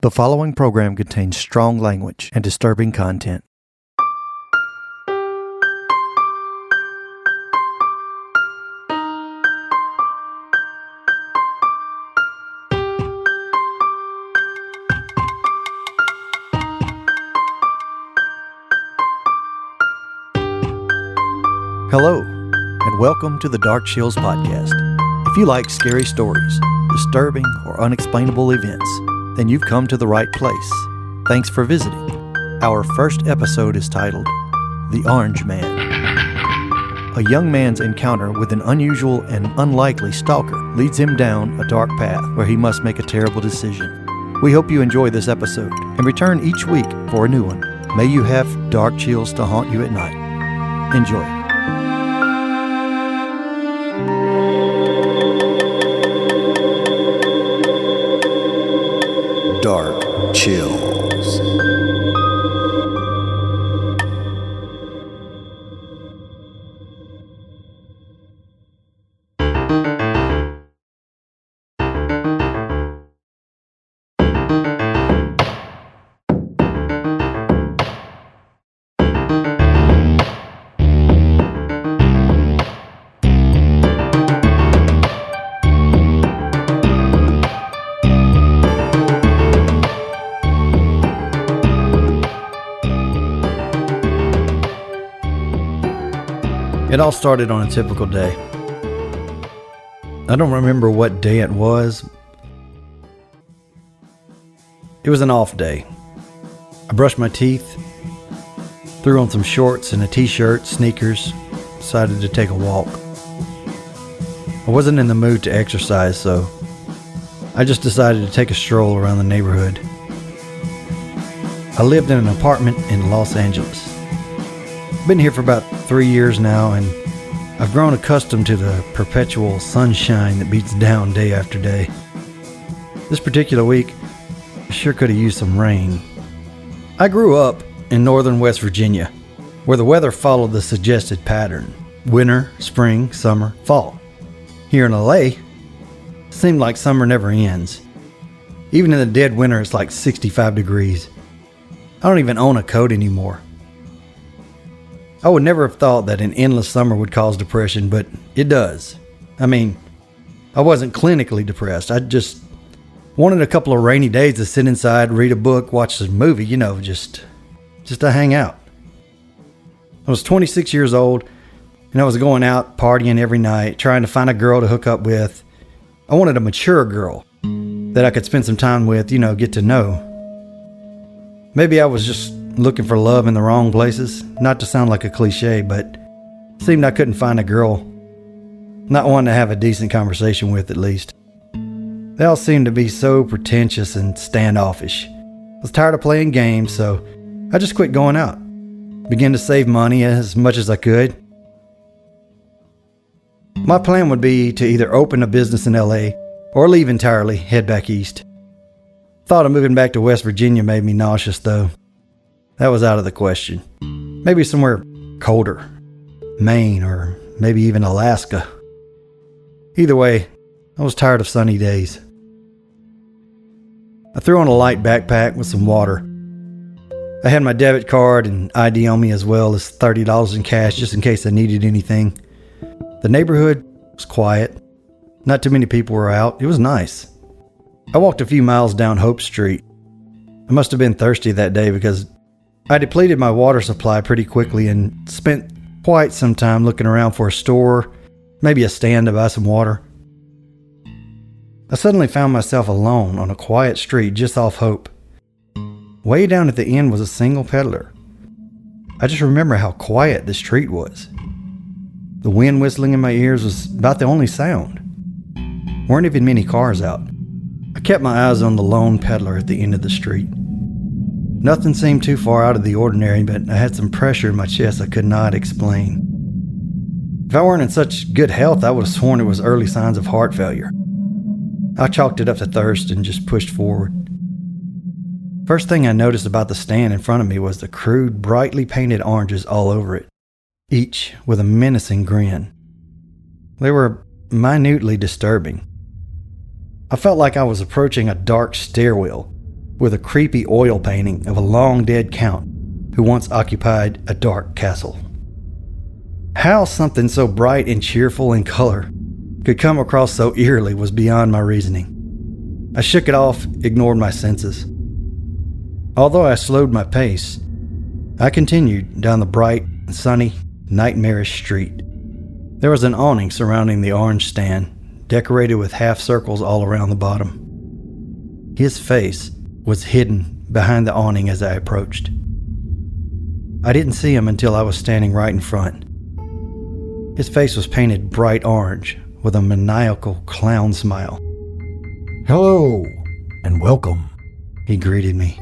The following program contains strong language and disturbing content. Hello, and welcome to the Dark Chills Podcast. If you like scary stories, disturbing or unexplainable events, then you've come to the right place. Thanks for visiting. Our first episode is titled, The Orange Man. A young man's encounter with an unusual and unlikely stalker leads him down a dark path where he must make a terrible decision. We hope you enjoy this episode and return each week for a new one. May you have dark chills to haunt you at night. Enjoy. Dark Chills. It all started on a typical day. I don't remember what day it was. It was an off day. I brushed my teeth, threw on some shorts and a t-shirt, sneakers, decided to take a walk. I wasn't in the mood to exercise, so I just decided to take a stroll around the neighborhood. I lived in an apartment in Los Angeles. Been here for about 3 years now, and I've grown accustomed to the perpetual sunshine that beats down day after day. This particular week, I sure could have used some rain. I grew up in northern West Virginia, where the weather followed the suggested pattern: winter, spring, summer, fall. Here in LA, it seemed like summer never ends. Even in the dead winter, it's like 65 degrees. I don't even own a coat anymore. I would never have thought that an endless summer would cause depression, but it does. I mean, I wasn't clinically depressed. I just wanted a couple of rainy days to sit inside, read a book, watch a movie, just to hang out. I was 26 years old, and I was going out partying every night, trying to find a girl to hook up with. I wanted a mature girl that I could spend some time with, get to know. Maybe I was just looking for love in the wrong places. Not to sound like a cliche, but it seemed I couldn't find a girl, not one to have a decent conversation with at least. They all seemed to be so pretentious and standoffish. I was tired of playing games, so I just quit going out. Began to save money as much as I could. My plan would be to either open a business in LA or leave entirely, head back east. Thought of moving back to West Virginia made me nauseous though. That was out of the question. Maybe somewhere colder. Maine or maybe even Alaska. Either way, I was tired of sunny days. I threw on a light backpack with some water. I had my debit card and ID on me as well as $30 in cash just in case I needed anything. The neighborhood was quiet. Not too many people were out. It was nice. I walked a few miles down Hope Street. I must have been thirsty that day because I depleted my water supply pretty quickly and spent quite some time looking around for a store, maybe a stand to buy some water. I suddenly found myself alone on a quiet street just off Hope. Way down at the end was a single peddler. I just remember how quiet the street was. The wind whistling in my ears was about the only sound. Weren't even many cars out. I kept my eyes on the lone peddler at the end of the street. Nothing seemed too far out of the ordinary, but I had some pressure in my chest I could not explain. If I weren't in such good health, I would have sworn it was early signs of heart failure. I chalked it up to thirst and just pushed forward. First thing I noticed about the stand in front of me was the crude, brightly painted oranges all over it, each with a menacing grin. They were minutely disturbing. I felt like I was approaching a dark stairwell, with a creepy oil painting of a long-dead count who once occupied a dark castle. How something so bright and cheerful in color could come across so eerily was beyond my reasoning. I shook it off, ignored my senses. Although I slowed my pace, I continued down the bright, sunny, nightmarish street. There was an awning surrounding the orange stand, decorated with half circles all around the bottom. His face was hidden behind the awning as I approached. I didn't see him until I was standing right in front. His face was painted bright orange with a maniacal clown smile. "Hello, and welcome," he greeted me.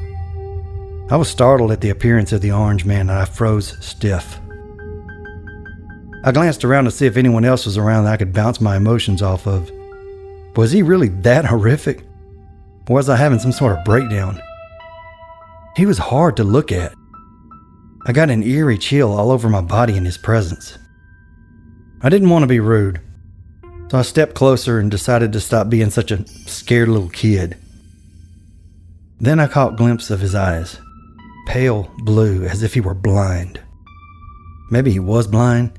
I was startled at the appearance of the orange man and I froze stiff. I glanced around to see if anyone else was around that I could bounce my emotions off of. Was he really that horrific? Or was I having some sort of breakdown? He was hard to look at. I got an eerie chill all over my body in his presence. I didn't want to be rude, so I stepped closer and decided to stop being such a scared little kid. Then I caught a glimpse of his eyes, pale blue as if he were blind. Maybe he was blind,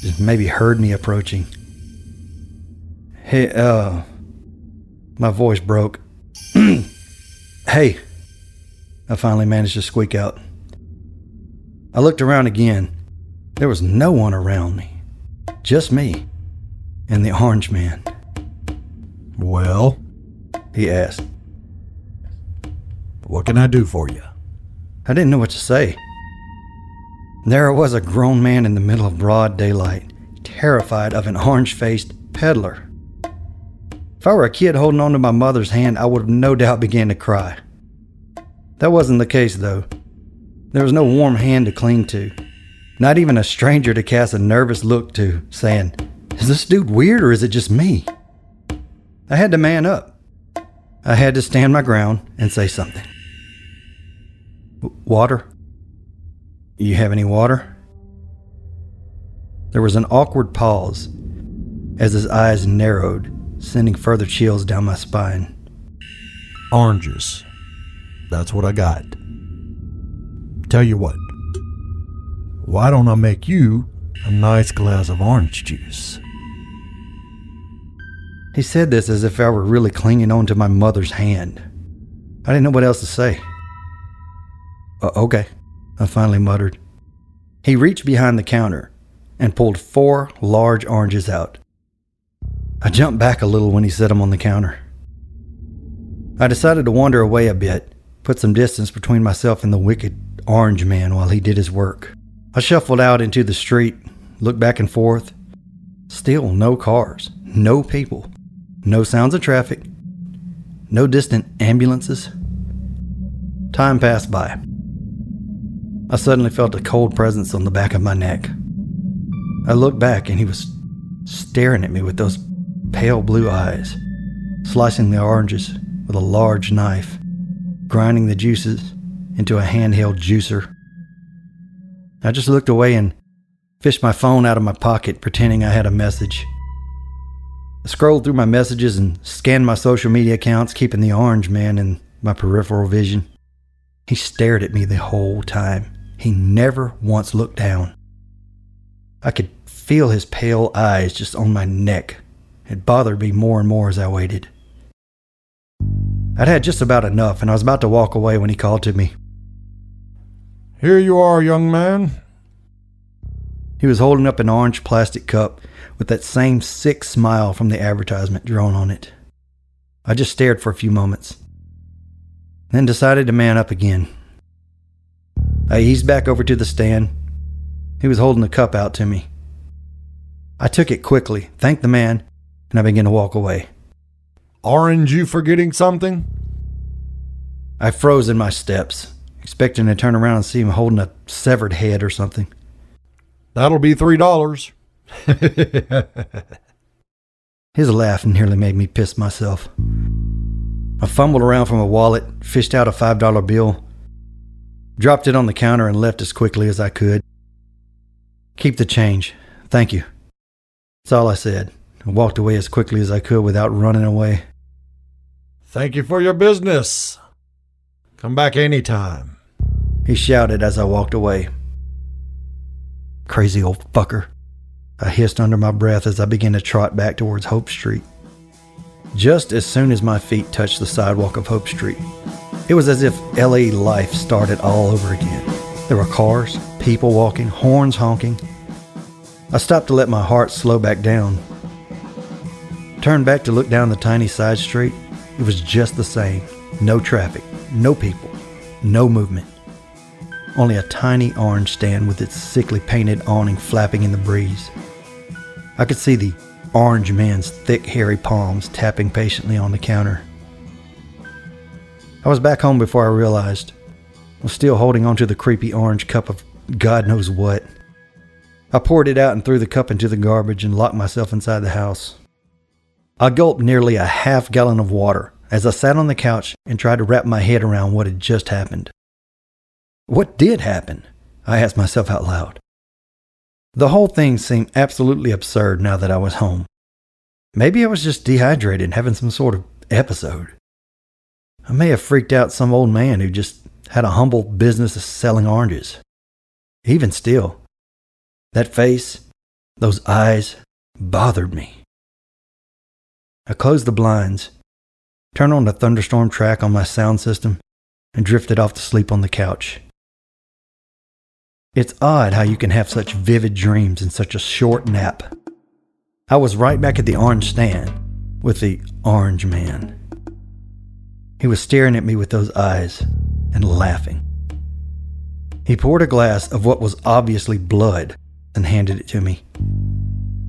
just maybe heard me approaching. "Hey, my voice broke. "Hey," I finally managed to squeak out. I looked around again. There was no one around me, just me and the orange man. "Well," he asked. "what can I do for you?" I didn't know what to say. There was a grown man in the middle of broad daylight, terrified of an orange-faced peddler. If I were a kid holding on to my mother's hand, I would have no doubt began to cry. That wasn't the case, though. There was no warm hand to cling to, not even a stranger to cast a nervous look to, saying, "Is this dude weird or is it just me?" I had to man up. I had to stand my ground and say something. "Water? You have any water?" There was an awkward pause as his eyes narrowed, sending further chills down my spine. "Oranges. That's what I got. Tell you what, why don't I make you a nice glass of orange juice?" He said this as if I were really clinging on to my mother's hand. I didn't know what else to say. Okay, I finally muttered. He reached behind the counter and pulled 4 large oranges out. I jumped back a little when he set them on the counter. I decided to wander away a bit, put some distance between myself and the wicked orange man while he did his work. I shuffled out into the street, looked back and forth. Still no cars, no people, no sounds of traffic, no distant ambulances. Time passed by. I suddenly felt a cold presence on the back of my neck. I looked back and he was staring at me with those pale blue eyes, slicing the oranges with a large knife, grinding the juices into a handheld juicer. I just looked away and fished my phone out of my pocket, pretending I had a message. I scrolled through my messages and scanned my social media accounts, keeping the orange man in my peripheral vision. He stared at me the whole time. He never once looked down. I could feel his pale eyes just on my neck. It bothered me more and more as I waited. I'd had just about enough, and I was about to walk away when he called to me. "Here you are, young man." He was holding up an orange plastic cup with that same sick smile from the advertisement drawn on it. I just stared for a few moments, then decided to man up again. I eased back over to the stand. He was holding the cup out to me. I took it quickly, thanked the man, and I began to walk away. "Aren't you forgetting something?" I froze in my steps, expecting to turn around and see him holding a severed head or something. "That'll be $3. His laugh nearly made me piss myself. I fumbled around for my wallet, fished out a $5 bill, dropped it on the counter and left as quickly as I could. "Keep the change. Thank you." That's all I said. I walked away as quickly as I could without running away. "Thank you for your business." Come back anytime. he shouted as I walked away. Crazy old fucker, I hissed under my breath as I began to trot back towards Hope Street. Just as soon as my feet touched the sidewalk of Hope Street, it was as if LA life started all over again. There were cars, people walking, horns honking. I stopped to let my heart slow back down. Turned back to look down the tiny side street. It was just the same. No traffic, no people, no movement. Only a tiny orange stand with its sickly painted awning flapping in the breeze. I could see the orange man's thick, hairy palms tapping patiently on the counter. I was back home before I realized. I was still holding onto the creepy orange cup of God knows what. I poured it out and threw the cup into the garbage and locked myself inside the house. I gulped nearly a half-gallon of water as I sat on the couch and tried to wrap my head around what had just happened. What did happen? I asked myself out loud. The whole thing seemed absolutely absurd now that I was home. Maybe I was just dehydrated and having some sort of episode. I may have freaked out some old man who just had a humble business of selling oranges. Even still, that face, those eyes, bothered me. I closed the blinds, turned on the thunderstorm track on my sound system, and drifted off to sleep on the couch. It's odd how you can have such vivid dreams in such a short nap. I was right back at the orange stand with the orange man. He was staring at me with those eyes and laughing. He poured a glass of what was obviously blood and handed it to me.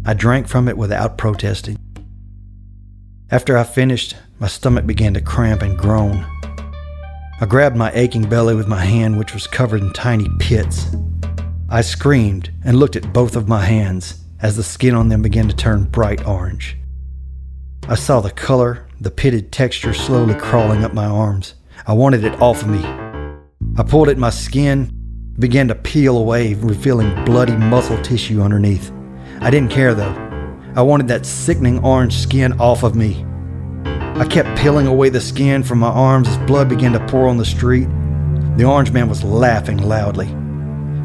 I drank from it without protesting. After I finished, my stomach began to cramp and groan. I grabbed my aching belly with my hand, which was covered in tiny pits. I screamed and looked at both of my hands as the skin on them began to turn bright orange. I saw the color, the pitted texture slowly crawling up my arms. I wanted it off of me. I pulled at my skin, began to peel away, revealing bloody muscle tissue underneath. I didn't care though. I wanted that sickening orange skin off of me. I kept peeling away the skin from my arms as blood began to pour on the street. The orange man was laughing loudly.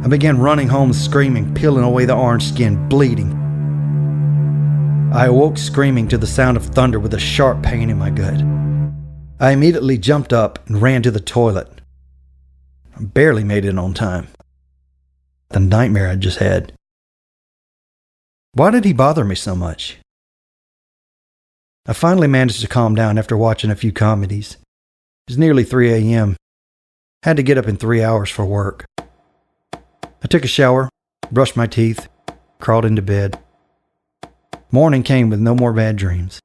I began running home screaming, peeling away the orange skin, bleeding. I awoke screaming to the sound of thunder with a sharp pain in my gut. I immediately jumped up and ran to the toilet. I barely made it on time. The nightmare I just had. Why did he bother me so much? I finally managed to calm down after watching a few comedies. It was nearly 3 a.m. Had to get up in 3 hours for work. I took a shower, brushed my teeth, crawled into bed. Morning came with no more bad dreams.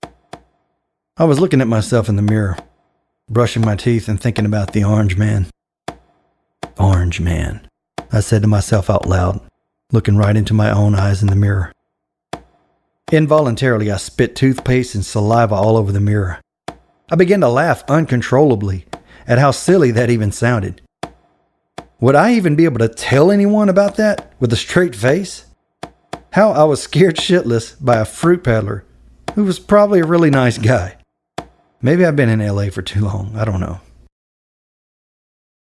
I was looking at myself in the mirror, brushing my teeth and thinking about the orange man. Orange man, I said to myself out loud, looking right into my own eyes in the mirror. Involuntarily, I spit toothpaste and saliva all over the mirror. I began to laugh uncontrollably at how silly that even sounded. Would I even be able to tell anyone about that with a straight face? How I was scared shitless by a fruit peddler who was probably a really nice guy. Maybe I've been in LA for too long, I don't know.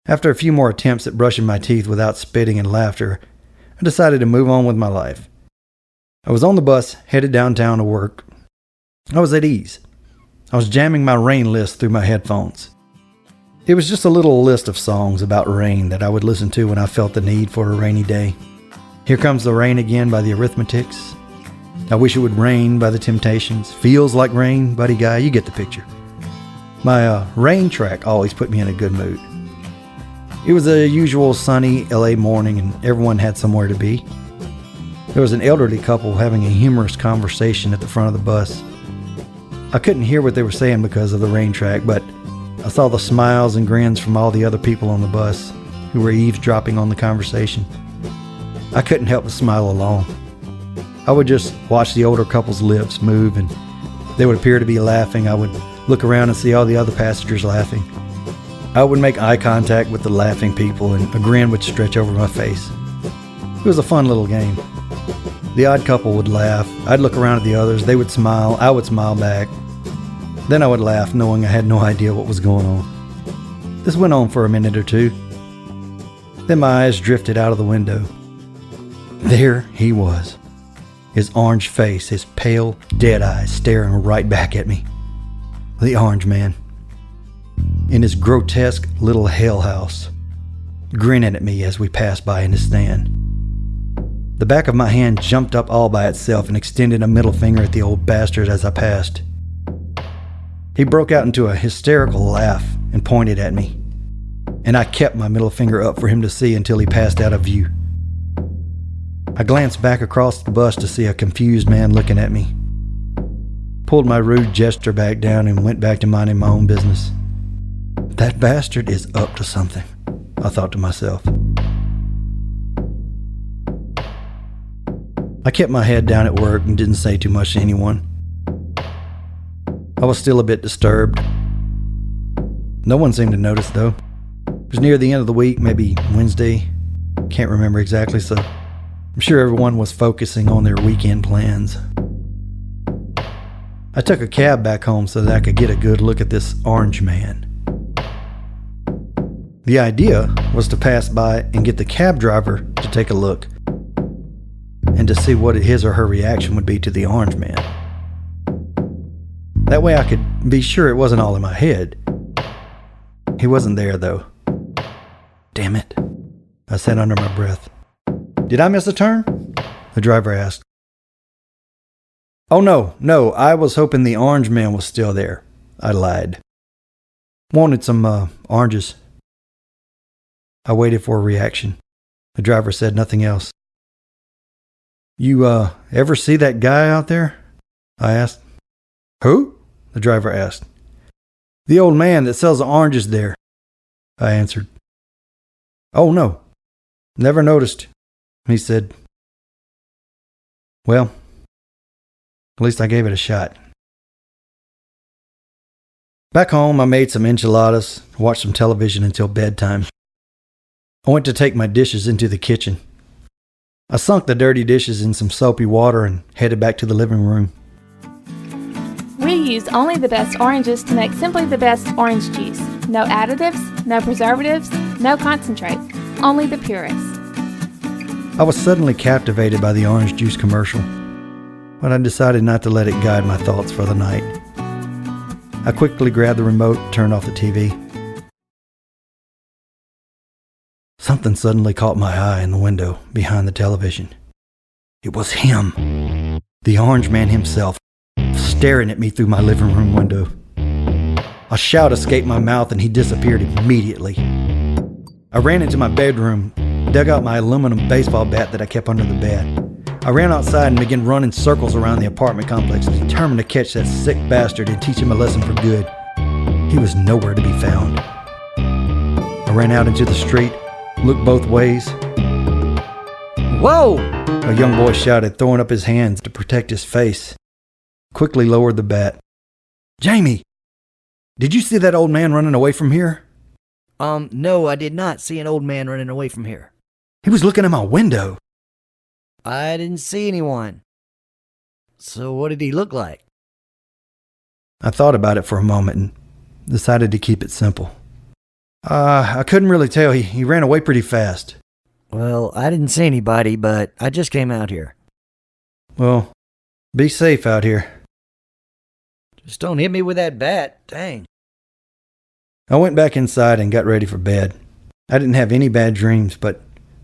After a few more attempts at brushing my teeth without spitting and laughter, I decided to move on with my life. I was on the bus, headed downtown to work. I was at ease. I was jamming my rain list through my headphones. It was just a little list of songs about rain that I would listen to when I felt the need for a rainy day. Here Comes the Rain Again by the Arithmetics. I Wish It Would Rain by the Temptations. Feels Like Rain, Buddy Guy, you get the picture. My rain track always put me in a good mood. It was a usual sunny LA morning and everyone had somewhere to be. There was an elderly couple having a humorous conversation at the front of the bus. I couldn't hear what they were saying because of the rain track, but I saw the smiles and grins from all the other people on the bus who were eavesdropping on the conversation. I couldn't help but smile along. I would just watch the older couple's lips move and they would appear to be laughing. I would look around and see all the other passengers laughing. I would make eye contact with the laughing people and a grin would stretch over my face. It was a fun little game. The odd couple would laugh. I'd look around at the others. They would smile. I would smile back. Then I would laugh, knowing I had no idea what was going on. This went on for a minute or two. Then my eyes drifted out of the window. There he was. His orange face, his pale, dead eyes staring right back at me. The Orange Man. In his grotesque little hell house, grinning at me as we passed by in his stand. The back of my hand jumped up all by itself and extended a middle finger at the old bastard as I passed. He broke out into a hysterical laugh and pointed at me, and I kept my middle finger up for him to see until he passed out of view. I glanced back across the bus to see a confused man looking at me, pulled my rude gesture back down and went back to minding my own business. That bastard is up to something, I thought to myself. I kept my head down at work and didn't say too much to anyone. I was still a bit disturbed. No one seemed to notice, though. It was near the end of the week, maybe Wednesday. Can't remember exactly, so I'm sure everyone was focusing on their weekend plans. I took a cab back home so that I could get a good look at this Orange Man. The idea was to pass by and get the cab driver to take a look and to see what his or her reaction would be to the Orange Man. That way I could be sure it wasn't all in my head. He wasn't there, though. Damn it, I said under my breath. Did I miss a turn? The driver asked. Oh, no, I was hoping the Orange Man was still there. I lied. Wanted some oranges. I waited for a reaction. The driver said nothing else. You ever see that guy out there? I asked. Who? The driver asked. The old man that sells the oranges there, I answered. Oh, no, never noticed, he said. Well, at least I gave it a shot. Back home, I made some enchiladas, watched some television until bedtime. I went to take my dishes into the kitchen. I sunk the dirty dishes in some soapy water and headed back to the living room. We use only the best oranges to make simply the best orange juice. No additives, no preservatives, no concentrate. Only the purest. I was suddenly captivated by the orange juice commercial, but I decided not to let it guide my thoughts for the night. I quickly grabbed the remote and turned off the TV. Something suddenly caught my eye in the window behind the television. It was him, the Orange Man himself, staring at me through my living room window. A shout escaped my mouth and he disappeared immediately. I ran into my bedroom, dug out my aluminum baseball bat that I kept under the bed. I ran outside and began running circles around the apartment complex, determined to catch that sick bastard and teach him a lesson for good. He was nowhere to be found. I ran out into the street, looked both ways. Whoa! A young boy shouted, throwing up his hands to protect his face. Quickly lowered the bat. Jamie, did you see that old man running away from here? No, I did not see an old man running away from here. He was looking at my window. I didn't see anyone. So what did he look like? I thought about it for a moment and decided to keep it simple. I couldn't really tell. He ran away pretty fast. Well, I didn't see anybody, but I just came out here. Well, be safe out here. Just don't hit me with that bat. Dang. I went back inside and got ready for bed. I didn't have any bad dreams, but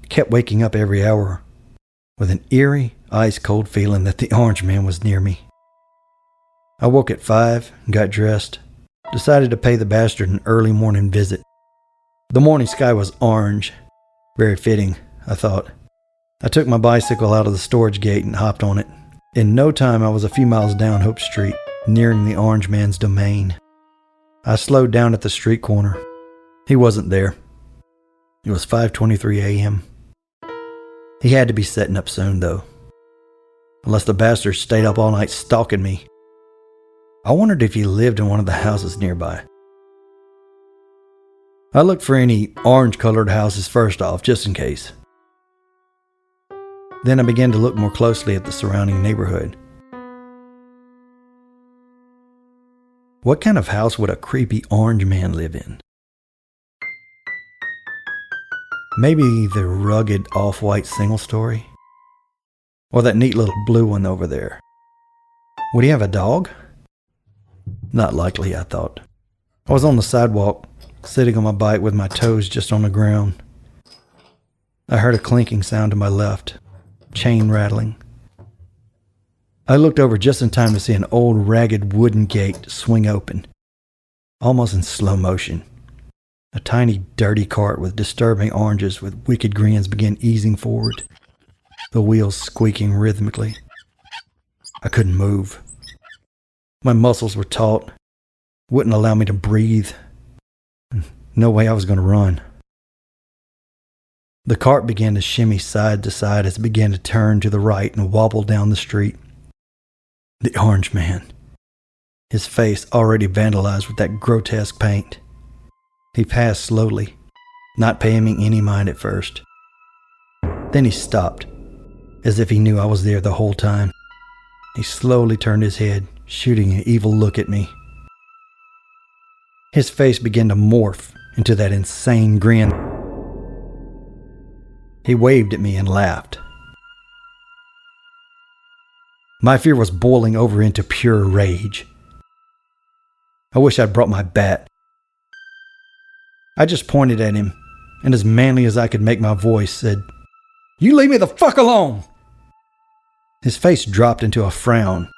kept waking up every hour with an eerie, ice-cold feeling that the Orange Man was near me. I woke at 5 and got dressed. Decided to pay the bastard an early morning visit. The morning sky was orange. Very fitting, I thought. I took my bicycle out of the storage gate and hopped on it. In no time, I was a few miles down Hope Street, nearing the Orange Man's domain. I slowed down at the street corner. He wasn't there. It was 5:23 a.m. He had to be setting up soon, though. Unless the bastard stayed up all night stalking me. I wondered if he lived in one of the houses nearby. I looked for any orange-colored houses first off, just in case. Then I began to look more closely at the surrounding neighborhood. What kind of house would a creepy Orange Man live in? Maybe the rugged off-white single story? Or that neat little blue one over there? Would he have a dog? Not likely, I thought. I was on the sidewalk, sitting on my bike with my toes just on the ground. I heard a clinking sound to my left, chain rattling. I looked over just in time to see an old ragged wooden gate swing open, almost in slow motion. A tiny dirty cart with disturbing oranges with wicked grins began easing forward, the wheels squeaking rhythmically. I couldn't move. My muscles were taut, wouldn't allow me to breathe. No way I was going to run. The cart began to shimmy side to side as it began to turn to the right and wobble down the street. The orange man, his face already vandalized with that grotesque paint. He passed slowly, not paying me any mind at first. Then he stopped, as if he knew I was there the whole time. He slowly turned his head, shooting an evil look at me. His face began to morph into that insane grin. He waved at me and laughed. My fear was boiling over into pure rage. I wish I'd brought my bat. I just pointed at him, and as manly as I could make my voice, said, "You leave me the fuck alone!" His face dropped into a frown,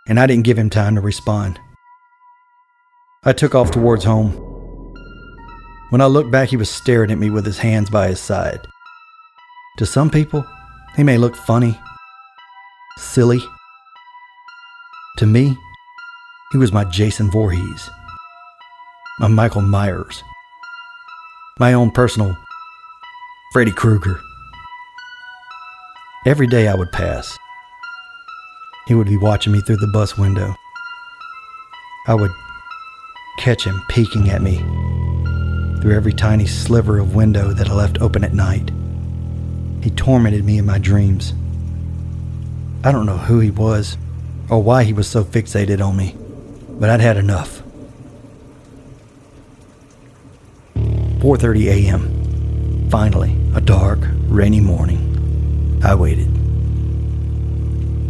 and I didn't give him time to respond. I took off towards home. When I looked back, he was staring at me with his hands by his side. To some people, he may look funny, silly. To me, he was my Jason Voorheese, my Michael Myers, my own personal Freddy Kruger. Every day I would pass, he would be watching me through the bus window. I would catch him peeking at me through every tiny sliver of window that I left open at night. He tormented me in my dreams. I don't know who he was or why he was so fixated on me, but I'd had enough. 4:30 a.m. Finally, a dark, rainy morning. I waited.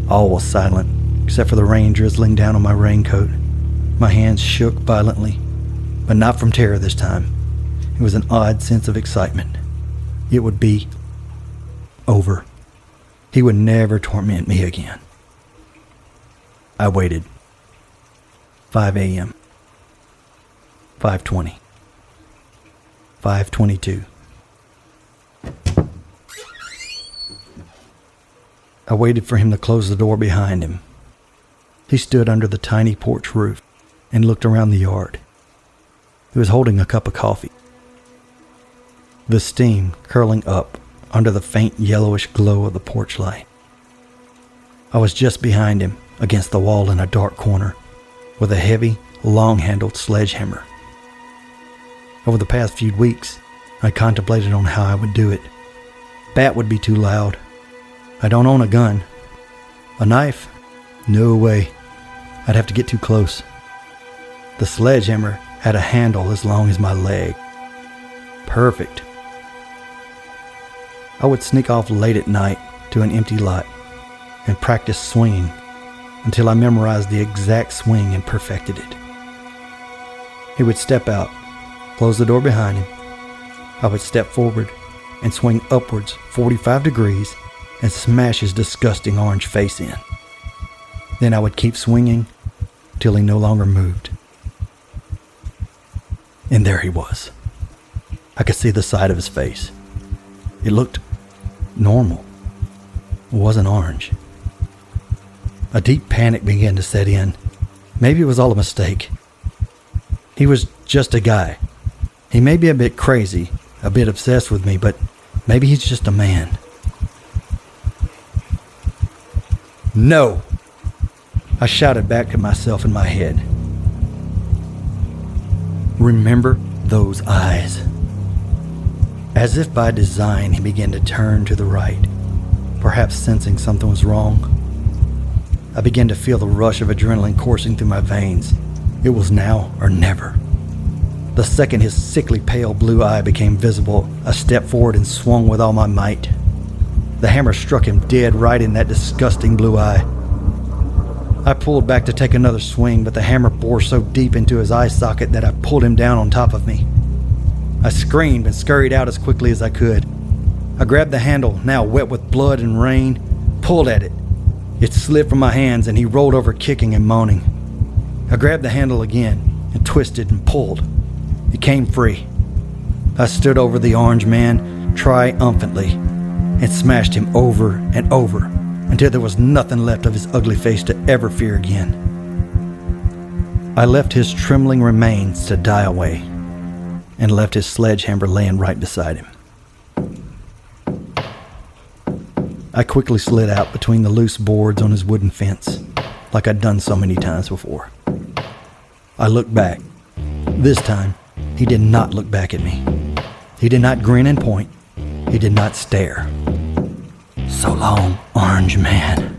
All was silent, except for the rain drizzling down on my raincoat. My hands shook violently, but not from terror this time. It was an odd sense of excitement. It would be over. He would never torment me again. I waited. 5 a.m. 5:20. 5:22. I waited for him to close the door behind him. He stood under the tiny porch roof and looked around the yard. He was holding a cup of coffee, the steam curling up under the faint yellowish glow of the porch light. I was just behind him, against the wall in a dark corner, with a heavy, long-handled sledgehammer. Over the past few weeks, I contemplated on how I would do it. Bat would be too loud. I don't own a gun. A knife? No way. I'd have to get too close. The sledgehammer had a handle as long as my leg. Perfect. I would sneak off late at night to an empty lot and practice swinging until I memorized the exact swing and perfected it. He would step out, close the door behind him. I would step forward and swing upwards 45 degrees and smash his disgusting orange face in. Then I would keep swinging till he no longer moved. And there he was. I could see the side of his face. It looked normal. It wasn't orange. A deep panic began to set in. Maybe it was all a mistake. He was just a guy. He may be a bit crazy, a bit obsessed with me, but maybe he's just a man. No! I shouted back at myself in my head. Remember those eyes. As if by design, he began to turn to the right, perhaps sensing something was wrong. I began to feel the rush of adrenaline coursing through my veins. It was now or never. The second his sickly pale blue eye became visible, I stepped forward and swung with all my might. The hammer struck him dead right in that disgusting blue eye. I pulled back to take another swing, but the hammer bore so deep into his eye socket that I pulled him down on top of me. I screamed and scurried out as quickly as I could. I grabbed the handle, now wet with blood and rain, pulled at it. It slid from my hands and he rolled over kicking and moaning. I grabbed the handle again and twisted and pulled. It came free. I stood over the orange man triumphantly and smashed him over and over until there was nothing left of his ugly face to ever fear again. I left his trembling remains to die away and left his sledgehammer laying right beside him. I quickly slid out between the loose boards on his wooden fence, like I'd done so many times before. I looked back. This time, he did not look back at me. He did not grin and point. He did not stare. "So long, orange man,"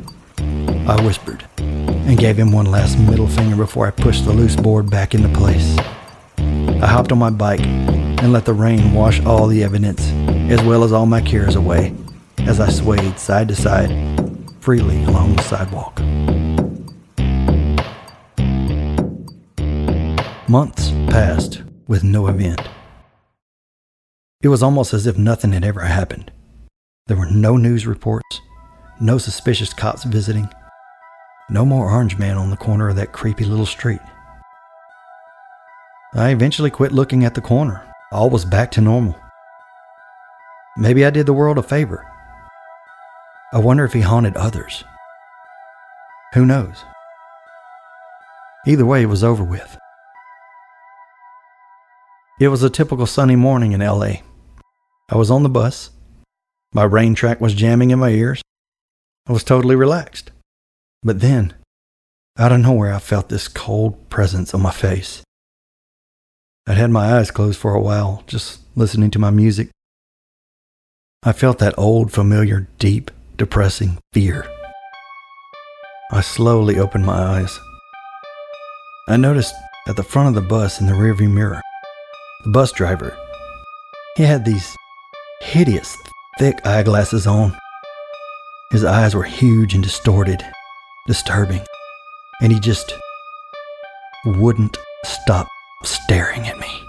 I whispered, and gave him one last middle finger before I pushed the loose board back into place. I hopped on my bike and let the rain wash all the evidence, as well as all my cares away, as I swayed side to side, freely along the sidewalk. Months passed with no event. It was almost as if nothing had ever happened. There were no news reports, no suspicious cops visiting, no more orange man on the corner of that creepy little street. I eventually quit looking at the corner. All was back to normal. Maybe I did the world a favor. I wonder if he haunted others. Who knows? Either way, it was over with. It was a typical sunny morning in LA. I was on the bus. My rain track was jamming in my ears. I was totally relaxed. But then, out of nowhere, I felt this cold presence on my face. I'd had my eyes closed for a while, just listening to my music. I felt that old, familiar, deep, depressing fear. I slowly opened my eyes. I noticed at the front of the bus in the rearview mirror, the bus driver, he had these hideous, thick eyeglasses on. His eyes were huge and distorted, disturbing, and he just wouldn't stop staring at me.